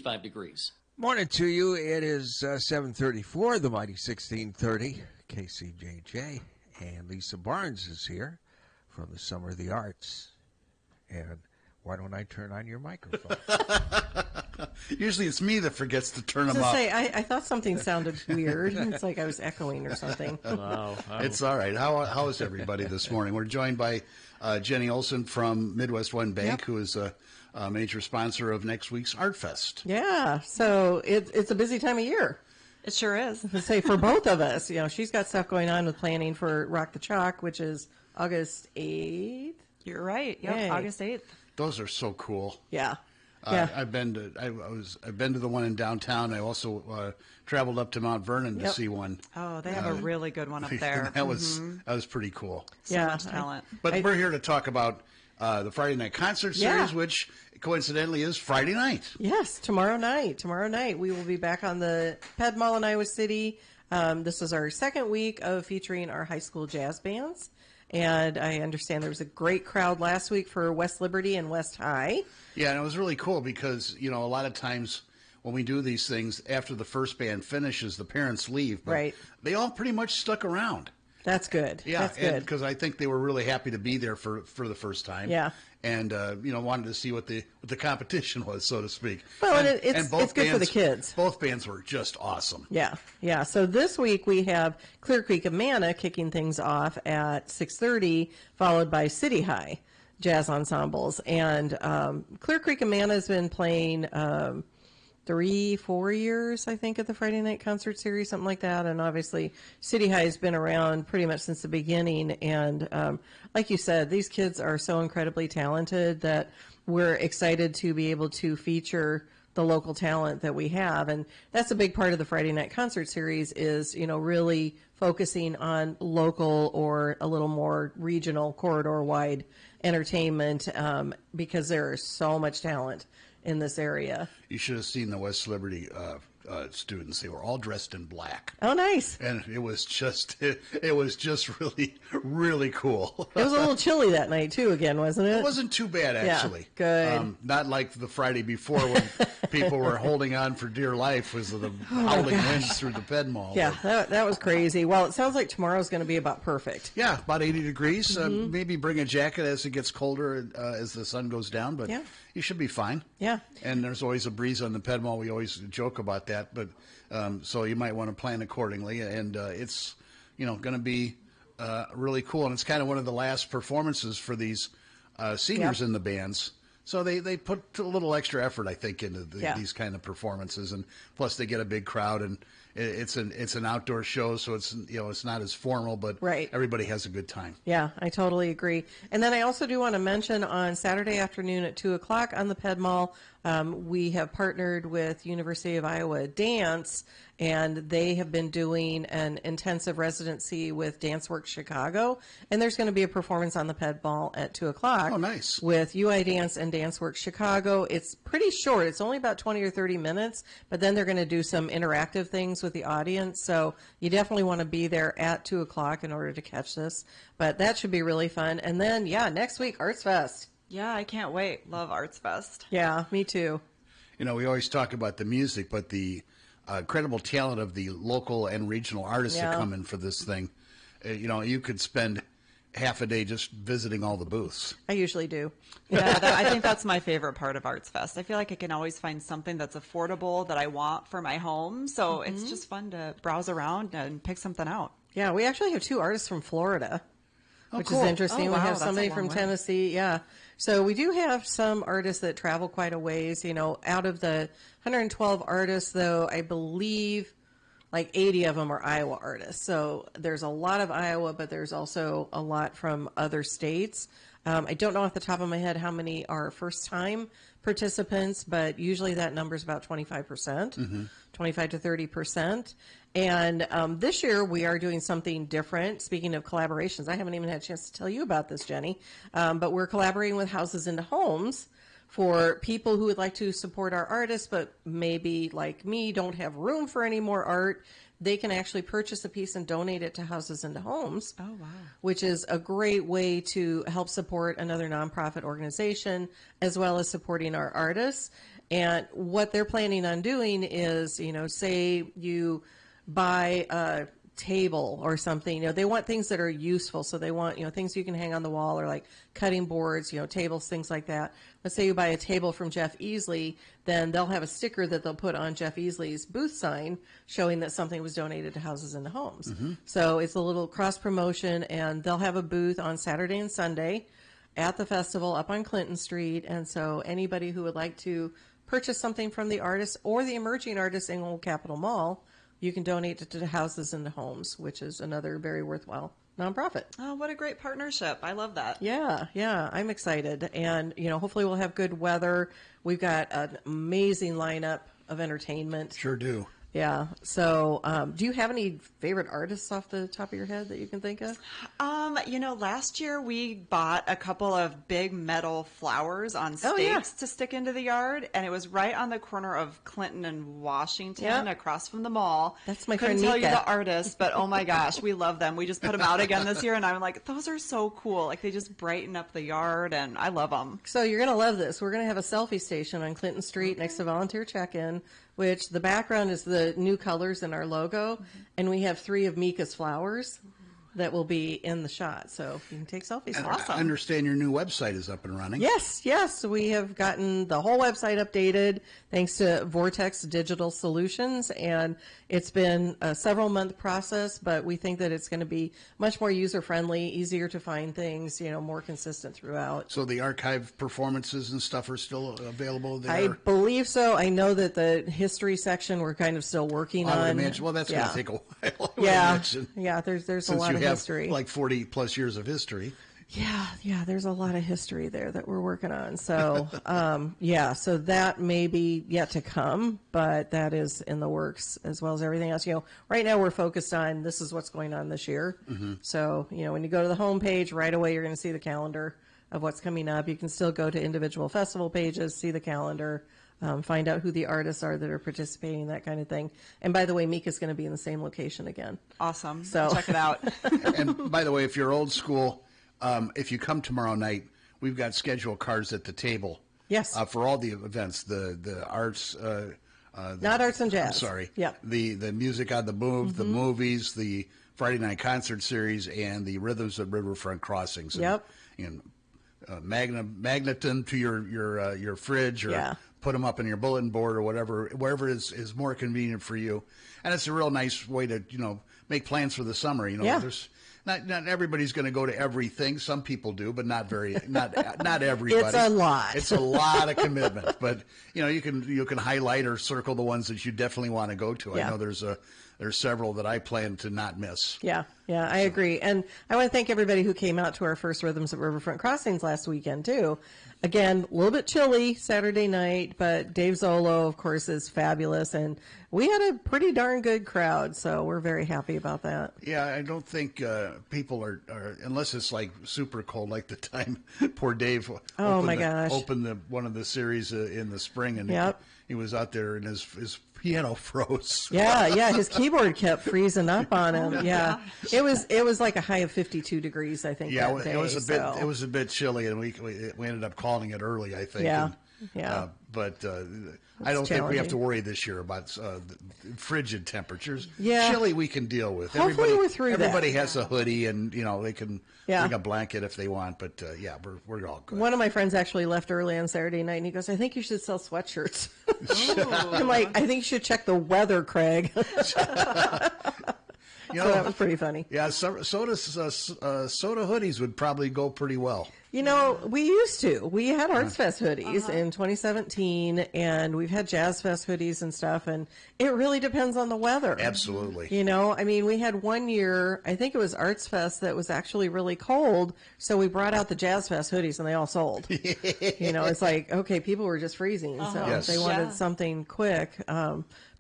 65 degrees. Morning to you. It is 7:34, the mighty 1630. KCJJ and Lisa Barnes is here from the Summer of the Arts. And why don't I turn on your microphone? Usually it's me that forgets to turn them up. I thought something sounded weird. It's like I was echoing or something. Wow. It's all right. How is everybody this morning? We're joined by Jenny Olsen from MidwestOne Bank, who is a major sponsor of next week's Art Fest. Yeah, so it's a busy time of year. It sure is. I say for both of us. You know, she's got stuff going on with planning for Rock the Chalk, which is August 8th. You're right. Yep, Yay. August 8th. Those are so cool. Yeah. Yeah. I've been to the one in downtown. I also traveled up to Mount Vernon to see one. Oh, they have a really good one up there. That was pretty cool. So much talent. But we're here to talk about the Friday Night Concert Series, which coincidentally is Friday night. Yes, tomorrow night. Tomorrow night we will be back on the Ped Mall in Iowa City. This is our second week of featuring our high school jazz bands. And I understand there was a great crowd last week for West Liberty and West High. Yeah, and it was really cool because, you know, a lot of times when we do these things, after the first band finishes, the parents leave. But they all pretty much stuck around. That's good. Yeah, that's good. Because I think they were really happy to be there for the first time. Yeah. And, you know, wanted to see what the competition was, so to speak. Well, and it's good for the kids. Both bands were just awesome. Yeah, yeah. So this week we have Clear Creek Amana kicking things off at 6:30, followed by City High Jazz Ensembles. And Clear Creek Amana has been playing 3-4 years, I think, at the Friday Night Concert Series, something like that. And obviously, City High has been around pretty much since the beginning. And like you said, these kids are so incredibly talented that we're excited to be able to feature the local talent that we have. And that's a big part of the Friday Night Concert Series is, you know, really focusing on local or a little more regional corridor-wide entertainment because there is so much talent in this area. You should have seen the West Liberty students. They were all dressed in black. Oh, nice. And it was just really, really cool. It was a little chilly that night, too, again, wasn't it? It wasn't too bad, actually. Yeah, good. Not like the Friday before when people were holding on for dear life was the howling winds through the Ped Mall. Yeah, that was crazy. Well, it sounds like tomorrow's going to be about perfect. Yeah, about 80 degrees. Maybe bring a jacket as it gets colder as the sun goes down, but you should be fine. Yeah. And there's always a breeze on the Ped Mall. We always joke about that, but so you might want to plan accordingly. And it's, you know, going to be really cool. And it's kind of one of the last performances for these seniors in the bands. So they put a little extra effort, I think, into these kind of performances, and plus they get a big crowd, and it's an outdoor show, so it's, you know, it's not as formal, but everybody has a good time. Yeah, I totally agree. And then I also do want to mention on Saturday afternoon at 2:00 on the Ped Mall, we have partnered with University of Iowa Dance, and they have been doing an intensive residency with DanceWorks Chicago, and there's going to be a performance on the Ped Mall at 2:00. Oh, nice. With UI Dance and DanceWorks Chicago. It's pretty short. It's only about 20 or 30 minutes, but then they're going to do some interactive things with the audience, so you definitely want to be there at 2:00 in order to catch this. But that should be really fun. And then, next week, Arts Fest. Yeah, I can't wait. Love Arts Fest. Yeah, me too. You know, we always talk about the music, but the incredible talent of the local and regional artists that come in for this thing. You know, you could spend half a day just visiting all the booths. I usually do. Yeah, I think that's my favorite part of Arts Fest. I feel like I can always find something that's affordable that I want for my home. So it's just fun to browse around and pick something out. Yeah, we actually have 2 artists from Florida, which cool. is interesting. Oh, wow, we have that's somebody a long from way. Tennessee. Yeah. So we do have some artists that travel quite a ways. You know, out of the 112 artists, though, I believe like 80 of them are Iowa artists. So there's a lot of Iowa, but there's also a lot from other states. I don't know off the top of my head how many are first-time participants, but usually that number is about 25%, 25 to 30%. And this year we are doing something different. Speaking of collaborations, I haven't even had a chance to tell you about this, Jenny, but we're collaborating with Houses into Homes for people who would like to support our artists, but maybe like me don't have room for any more art. They can actually purchase a piece and donate it to Houses into Homes. Oh, wow. Which is a great way to help support another nonprofit organization as well as supporting our artists. And what they're planning on doing is, say you buy a table or something, they want things that are useful. So they want, things you can hang on the wall, or like cutting boards, tables, things like that. Let's say you buy a table from Jeff Easley, then they'll have a sticker that they'll put on Jeff Easley's booth sign showing that something was donated to Houses in the Homes. So it's a little cross promotion, and they'll have a booth on Saturday and Sunday at the festival up on Clinton Street. And so anybody who would like to purchase something from the artist or the emerging artists in Old Capitol Mall, you can donate it to Houses in the Homes, which is another very worthwhile nonprofit. Oh, what a great partnership. I love that. Yeah, I'm excited. And, hopefully we'll have good weather. We've got an amazing lineup of entertainment. Sure do. Yeah. So, do you have any favorite artists off the top of your head that you can think of? Last year we bought a couple of big metal flowers on stakes yeah. to stick into the yard, and it was right on the corner of Clinton and Washington, Yeah. across from the mall. That's my Couldn't friend tell you Mika. the artist, but oh my gosh, we love them. We just put them out again this year, and I'm like, those are so cool. Like, they just brighten up the yard, and I love them. So you're going to love this. We're going to have a selfie station on Clinton Street next to Volunteer Check-In, which the background is the new colors in our logo. And we have 3 of Mika's flowers that will be in the shot. So you can take selfies. I understand your new website is up and running. Yes. We have gotten the whole website updated thanks to Vortex Digital Solutions. And it's been a several-month process, but we think that it's going to be much more user-friendly, easier to find things, more consistent throughout. So the archive performances and stuff are still available there? I believe so. I know that the history section we're kind of still working I would on. imagine. Well, that's going to take a while. I would Yeah, imagine. yeah. There's a Since lot you of have history. like 40 plus years of history. Yeah. There's a lot of history there that we're working on. So, so that may be yet to come, but that is in the works, as well as everything else. Right now we're focused on this is what's going on this year. So, when you go to the homepage right away, you're going to see the calendar of what's coming up. You can still go to individual festival pages, see the calendar. Find out who the artists are that are participating, that kind of thing. And by the way, Mika's going to be in the same location again. Awesome. So Check it out. And by the way, if you're old school, if you come tomorrow night, we've got schedule cards at the table. Yes. For all the events, the arts. Not arts and jazz. I'm sorry. Yeah. The music on the move, the movies, the Friday night concert series, and the Rhythms of Riverfront Crossings. And, Yep. magnet them to your fridge, or put them up on your bulletin board, or wherever is more convenient for you. And it's a real nice way to make plans for the summer. There's not everybody's going to go to everything. Some people do, but not everybody. It's a lot. It's a lot of commitment. But you can highlight or circle the ones that you definitely want to go to. Yeah. I know there's several that I plan to not miss. Yeah, I agree. And I want to thank everybody who came out to our first Rhythms at Riverfront Crossings last weekend, too. Again, a little bit chilly Saturday night, but Dave Zolo, of course, is fabulous. And we had a pretty darn good crowd, so we're very happy about that. Yeah, I don't think people are, unless it's like super cold, like the time poor Dave opened one of the series in the spring, and he was out there and his piano froze. Yeah, his keyboard kept freezing up on him. Yeah, it was like a high of 52 degrees, I think. Yeah, that day, it was a bit chilly, and we ended up calling it early, I think. Yeah, but I don't think we have to worry this year about the frigid temperatures. Yeah, chilly we can deal with. Hopefully we're through that. Everybody has a hoodie, and they can bring a blanket if they want. But we're all good. One of my friends actually left early on Saturday night, and he goes, "I think you should sell sweatshirts." I'm like, "I think you should check the weather, Craig." So that was pretty funny. Yeah, soda hoodies would probably go pretty well. We used to. We had Arts Fest hoodies in 2017, and we've had Jazz Fest hoodies and stuff, and it really depends on the weather. Absolutely. We had one year, I think it was Arts Fest, that was actually really cold, so we brought out the Jazz Fest hoodies, and they all sold. It's like, okay, people were just freezing, so they wanted something quick.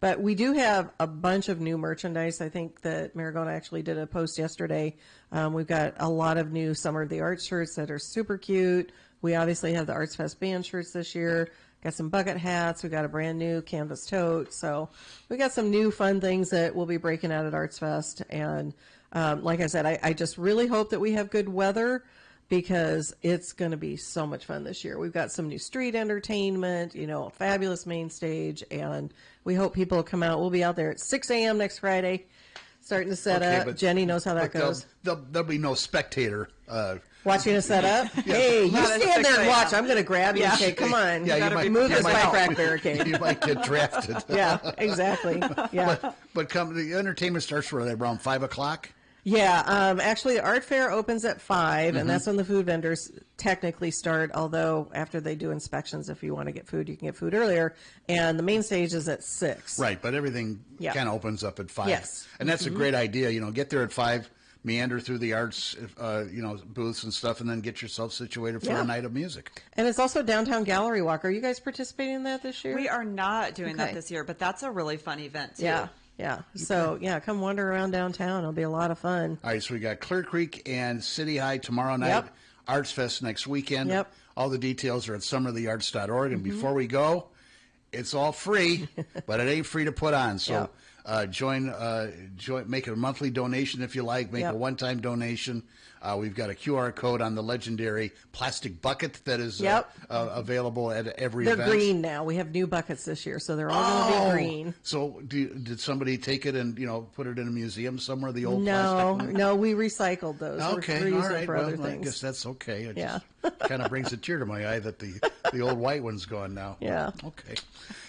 But we do have a bunch of new merchandise. I think that Maragona actually did a post yesterday. We've got a lot of new Summer of the Arts shirts that are super cute. We obviously have the Arts Fest band shirts this year. Got some bucket hats. We got a brand new canvas tote. So we got some new fun things that we'll be breaking out at Arts Fest. And like I said, I just really hope that we have good weather. because it's going to be so much fun this year. We've got some new street entertainment, a fabulous main stage, and we hope people will come out. We'll be out there at 6 a.m. next Friday, starting to set up. Jenny knows how that goes. There'll be no spectator watching us set up. Hey, you stand there and watch. I'm going to grab you and say, come on, you might move this bike rack barricade. You might get drafted. Yeah, exactly. Yeah. But the entertainment starts around 5 o'clock? Yeah, actually, the art fair opens at 5, and that's when the food vendors technically start, although after they do inspections, if you want to get food, you can get food earlier. And the main stage is at 6. Right, but everything kind of opens up at 5. Yes. And that's a great idea. Get there at 5, meander through the arts, booths and stuff, and then get yourself situated for a night of music. And it's also Downtown Gallery Walk. Are you guys participating in that this year? We are not doing that this year, but that's a really fun event, too. Yeah. Yeah. So, come wander around downtown. It'll be a lot of fun. All right. So we got Clear Creek and City High tomorrow night. Yep. Arts Fest next weekend. Yep. All the details are at summerofthearts.org. And before we go, it's all free, but it ain't free to put on. So join, make a monthly donation if you like. Make a one-time donation. We've got a QR code on the legendary plastic bucket that is available at every event. They're green now. We have new buckets this year, so they're all going to be green. So did somebody take it and put it in a museum somewhere? The old plastic? No, we recycled those. Okay, we're all using right. for other things. I guess that's okay. It just kind of brings a tear to my eye that the old white one's gone now. Yeah. Okay.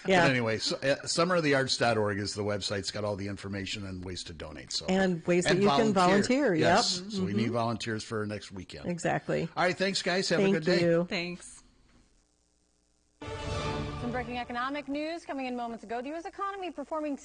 Yeah. But anyway, so, summerofthearts.org is the website. It's got all the information and ways to donate. So and ways that you can volunteer. Yes. Yep. So we need volunteers for next weekend. Exactly. All right. Thanks, guys. Have a good day. Thank you. Thanks. Some breaking economic news coming in moments ago. The U.S. economy performing